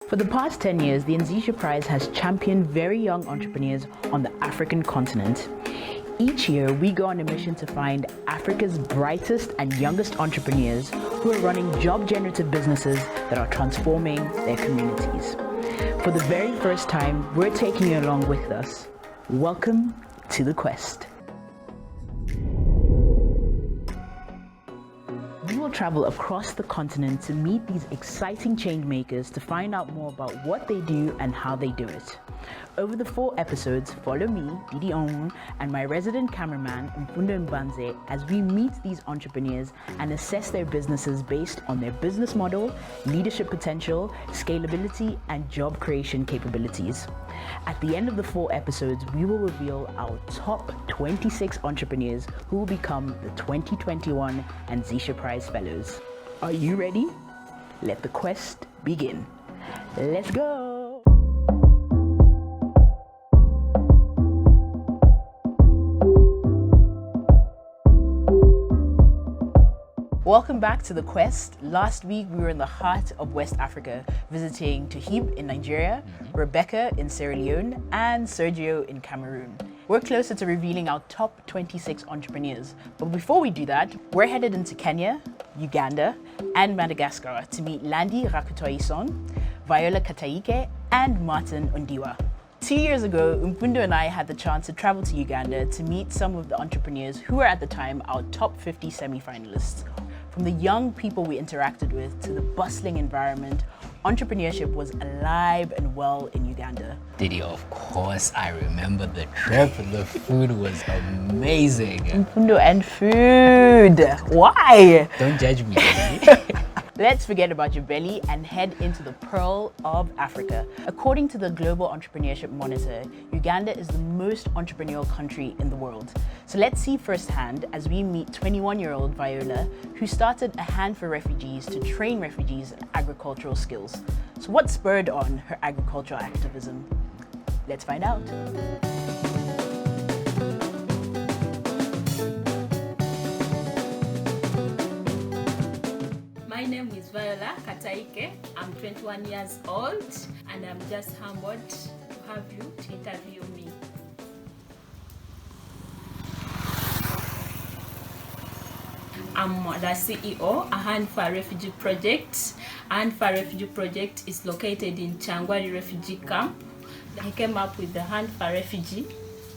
For the past 10 years, the Anzisha Prize has championed very young entrepreneurs on the African continent. Each year, we go on a mission to find Africa's brightest and youngest entrepreneurs who are running job-generative businesses that are transforming their communities. For the very first time, we're taking you along with us. Welcome to the quest. We will travel across the continent to meet these exciting change makers to find out more about what they do and how they do it. Over the 4 episodes, follow me, Didi Onwu, and my resident cameraman, Mfundo Mbanze, as we meet these entrepreneurs and assess their businesses based on their business model, leadership potential, scalability, and job creation capabilities. At the end of the 4 episodes, we will reveal our top 26 entrepreneurs who will become the 2021 Anzisha Prize Fellows. Are you ready? Let the quest begin. Let's go! Welcome back to The Quest. Last week we were in the heart of West Africa, visiting Tuhib in Nigeria, Rebecca in Sierra Leone, and Sergio in Cameroon. We're closer to revealing our top 26 entrepreneurs. But before we do that, we're headed into Kenya, Uganda, and Madagascar to meet Landy Viola and Martin Ondiwa. 2 years ago, Mfundo and I had the chance to travel to Uganda to meet some of the entrepreneurs who were at the time our top 50 semi-finalists. From the young people we interacted with to the bustling environment, entrepreneurship was alive and well in Uganda. Didi, of course, I remember the trip. The food was amazing. Mfundo and food. Why? Don't judge me, Didi. Let's forget about your belly and head into the pearl of Africa. According to the Global Entrepreneurship Monitor, Uganda is the most entrepreneurial country in the world. So let's see firsthand as we meet 21-year-old Viola, who started a hand for refugees to train refugees in agricultural skills. So what spurred on her agricultural activism? Let's find out. My name is Viola Kataike. I'm 21 years old and I'm just humbled to have you to interview me. I'm the CEO, A Hand for Refugee Project. A Hand for Refugee Project is located in Changwari Refugee Camp. I came up with the Hand for Refugee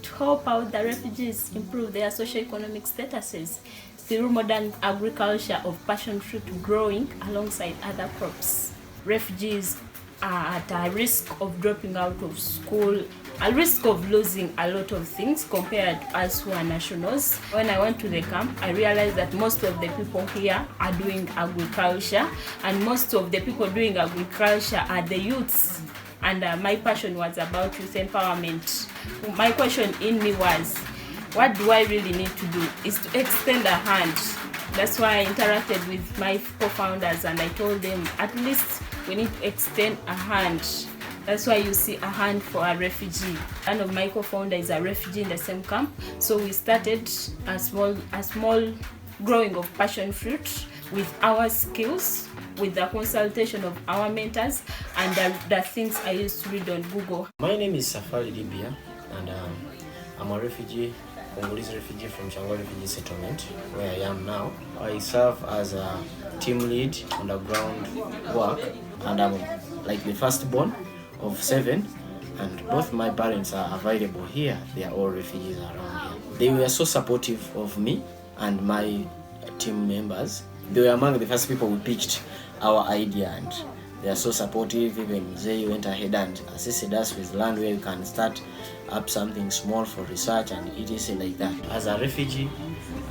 to help out the refugees improve their socio-economic statuses through modern agriculture of passion fruit growing alongside other crops. Refugees are at a risk of dropping out of school, a risk of losing a lot of things compared to us who are nationals. When I went to the camp, I realized that most of the people here are doing agriculture, and most of the people doing agriculture are the youths. And my passion was about youth empowerment. My question in me was, what do I really need to do is to extend a hand. That's why I interacted with my co-founders and I told them at least we need to extend a hand. That's why you see A Hand for a Refugee. One of my co-founders is a refugee in the same camp. So we started a small growing of passion fruit with our skills, with the consultation of our mentors and the things I used to read on Google. My name is Safari Libya and I'm a refugee, Congolese refugee from Changwari Refugee Settlement, where I am now. I serve as a team lead on the ground work, and I'm like the firstborn of 7, and both my parents are available here. They are all refugees around here. They were so supportive of me and my team members. They were among the first people who pitched our idea, and they are so supportive. Even they went ahead and assisted us with land where we can start up something small for research and etc. like that. As a refugee,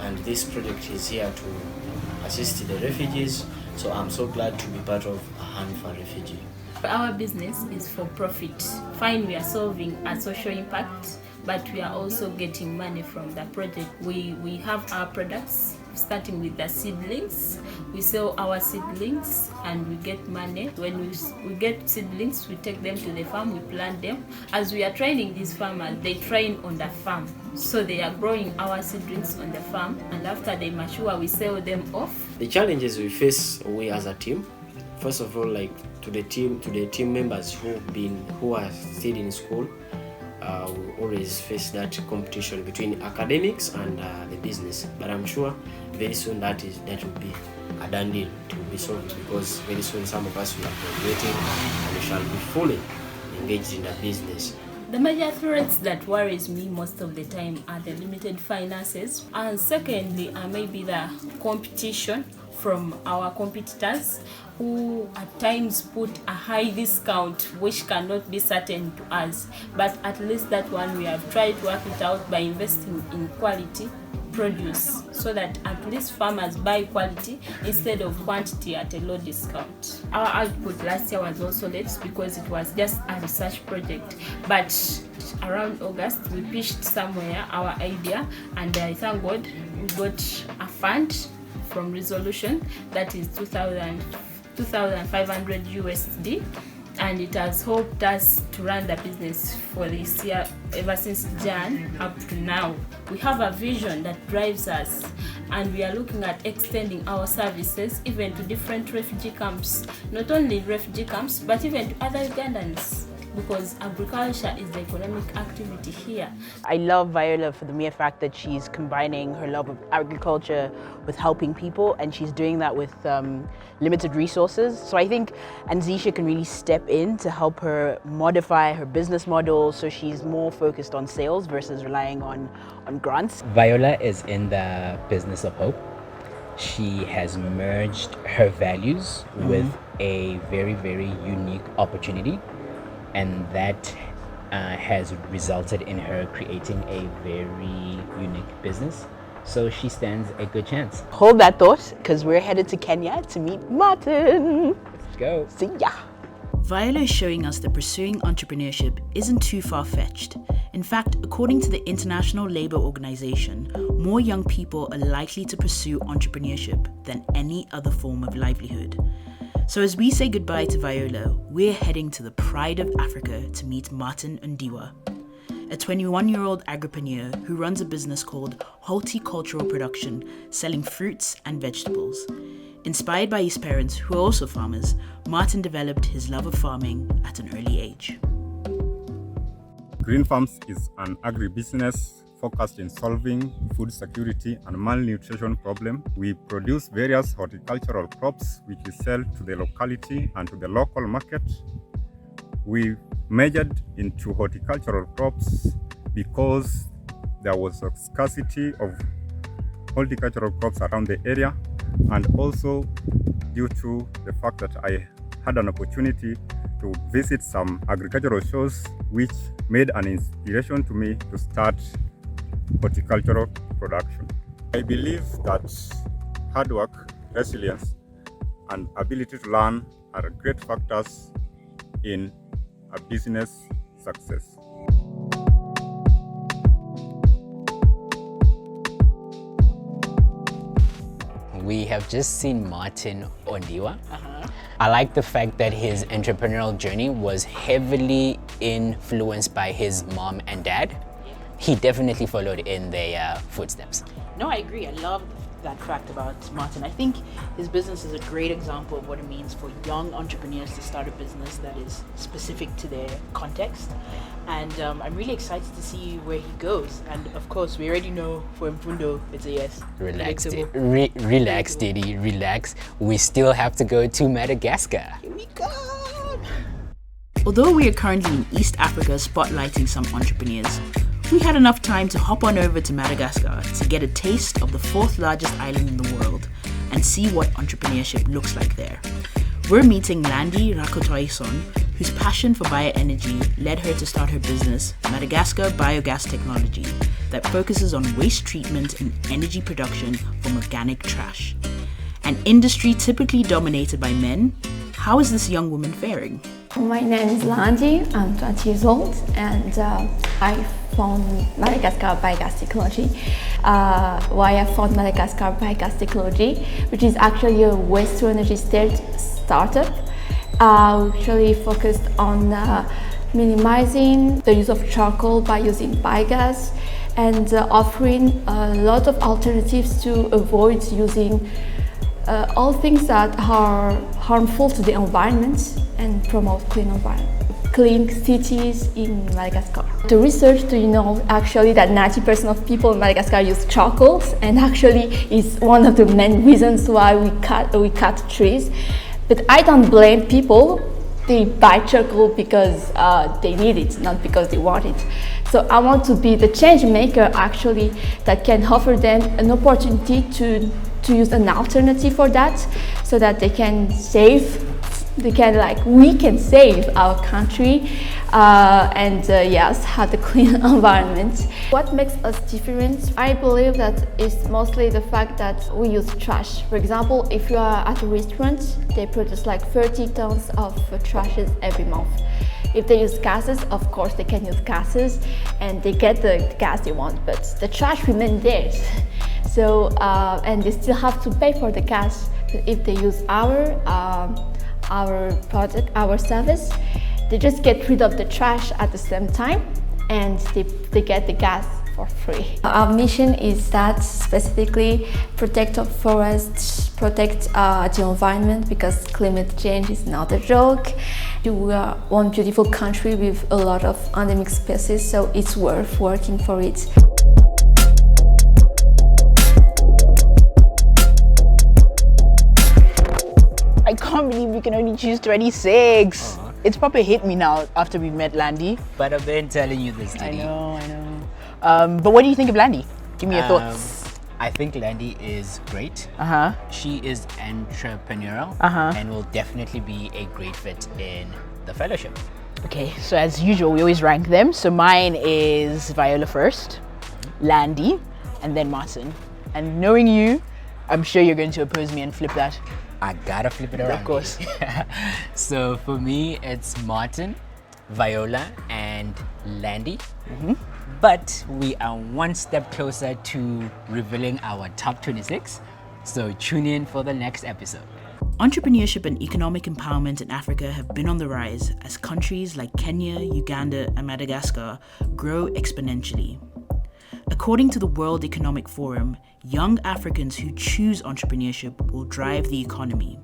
and this project is here to assist the refugees, so I'm so glad to be part of A Hand for Refugee. Our business is for profit. Fine, we are solving a social impact, but we are also getting money from the project. We have our products, starting with the seedlings. We sell our seedlings and we get money. When we get seedlings, we take them to the farm, we plant them. As we are training these farmers, they train on the farm. So they are growing our seedlings on the farm, and after they mature, we sell them off. The challenges we face, we as a team, first of all, like to the team members who are still in school, we always face that competition between academics and the business. But I'm sure very soon that will be a done deal to be solved, because very soon some of us will be graduating and we shall be fully engaged in the business. The major threats that worries me most of the time are the limited finances, and secondly, maybe the competition from our competitors, who at times put a high discount which cannot be certain to us. But at least that one we have tried to work it out by investing in quality produce, so that at least farmers buy quality instead of quantity at a low discount. Our output last year was also late because it was just a research project, but around August we pitched somewhere our idea, and I thank God we got a fund from Resolution, that is 2,500 USD, and it has helped us to run the business for this year ever since Jan up to now. We have a vision that drives us, and we are looking at extending our services even to different refugee camps, not only refugee camps but even to other Ugandans, because agriculture is the economic activity here. I love Viola for the mere fact that she's combining her love of agriculture with helping people, and she's doing that with limited resources. So I think Anzisha can really step in to help her modify her business model so she's more focused on sales versus relying on grants. Viola is in the business of hope. She has merged her values with a very, very unique opportunity, and that has resulted in her creating a very unique business. So she stands a good chance. Hold that thought, because we're headed to Kenya to meet Martin. Let's go. See ya. Viola is showing us that pursuing entrepreneurship isn't too far-fetched. In fact, according to the International Labour Organization, more young people are likely to pursue entrepreneurship than any other form of livelihood. So as we say goodbye to Viola, we're heading to the pride of Africa to meet Martin Ndiwa, a 21-year-old agripreneur who runs a business called Horticultural Production, selling fruits and vegetables. Inspired by his parents, who are also farmers, Martin developed his love of farming at an early age. Green Farms is an agribusiness focused in solving food security and malnutrition problem. We produce various horticultural crops which we sell to the locality and to the local market. We measured into horticultural crops because there was a scarcity of horticultural crops around the area, and also due to the fact that I had an opportunity to visit some agricultural shows which made an inspiration to me to start horticultural production. I believe that hard work, resilience, and ability to learn are great factors in a business success. We have just seen Martin Ndiwa. I like the fact that his entrepreneurial journey was heavily influenced by his mom and dad. He definitely followed in their footsteps. No, I agree. I love that fact about Martin. I think his business is a great example of what it means for young entrepreneurs to start a business that is specific to their context. And I'm really excited to see where he goes. And of course, we already know for Mfundo, it's a yes. Relax, relax, Diddy, relax. We still have to go to Madagascar. Here we go. Although we are currently in East Africa spotlighting some entrepreneurs, we had enough time to hop on over to Madagascar to get a taste of the 4th largest island in the world and see what entrepreneurship looks like there. We're meeting Landy whose passion for bioenergy led her to start her business, Madagascar Biogas Technology, that focuses on waste treatment and energy production from organic trash. An industry typically dominated by men, how is this young woman faring? My name is Landy, I'm 20 years old, and I found Madagascar Biogas Technology. Why I found Madagascar Biogas Technology, which is actually a waste-to-energy startup. Actually focused on minimizing the use of charcoal by using biogas and offering a lot of alternatives to avoid using all things that are harmful to the environment and promote clean cities in Madagascar. The research, actually that 90% of people in Madagascar use charcoals, and actually is one of the main reasons why we cut trees. But I don't blame people. They buy charcoal because they need it, not because they want it. So I want to be the change maker actually that can offer them an opportunity to use an alternative for that, so that we can save our country and yes, have a clean environment. What makes us different? I believe that it's mostly the fact that we use trash. For example, if you are at a restaurant, they produce like 30 tons of trashes every month. If they use gases, of course they can use gases and they get the gas they want, but the trash remains theirs. So and they still have to pay for the gas. If they use our product, our service, they just get rid of the trash at the same time, and they get the gas for free. Our mission is that specifically protect our forests, protect the environment, because climate change is not a joke. We are one beautiful country with a lot of endemic species, so it's worth working for it. I can't believe we can only choose 26. It's probably hit me now after we met Landy. But I've been telling you this today. I know. But what do you think of Landy? Give me your thoughts. I think Landy is great. She is entrepreneurial and will definitely be a great fit in the fellowship. Okay, so as usual, we always rank them. So mine is Viola first, Landy, and then Martin. And knowing you, I'm sure you're going to oppose me and flip that. I gotta flip it around. Of course. So for me, it's Martin, Viola, and Landy. But we are one step closer to revealing our top 26. So tune in for the next episode. Entrepreneurship and economic empowerment in Africa have been on the rise as countries like Kenya, Uganda, and Madagascar grow exponentially. According to the World Economic Forum, young Africans who choose entrepreneurship will drive the economy.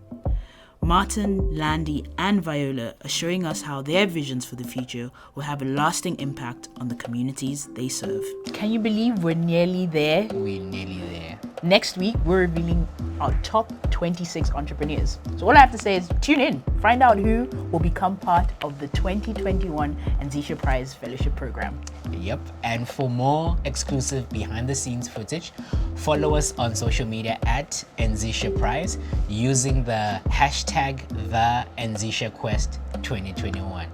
Martin, Landy, and Viola are showing us how their visions for the future will have a lasting impact on the communities they serve. Can you believe we're nearly there? We're nearly there. Next week, we're revealing our top 26 entrepreneurs. So all I have to say is tune in, find out who will become part of the 2021 Anzisha Prize Fellowship Program. Yep, and for more exclusive behind-the-scenes footage, follow us on social media at Anzisha Prize using the hashtag #TheAnzishaQuest2021.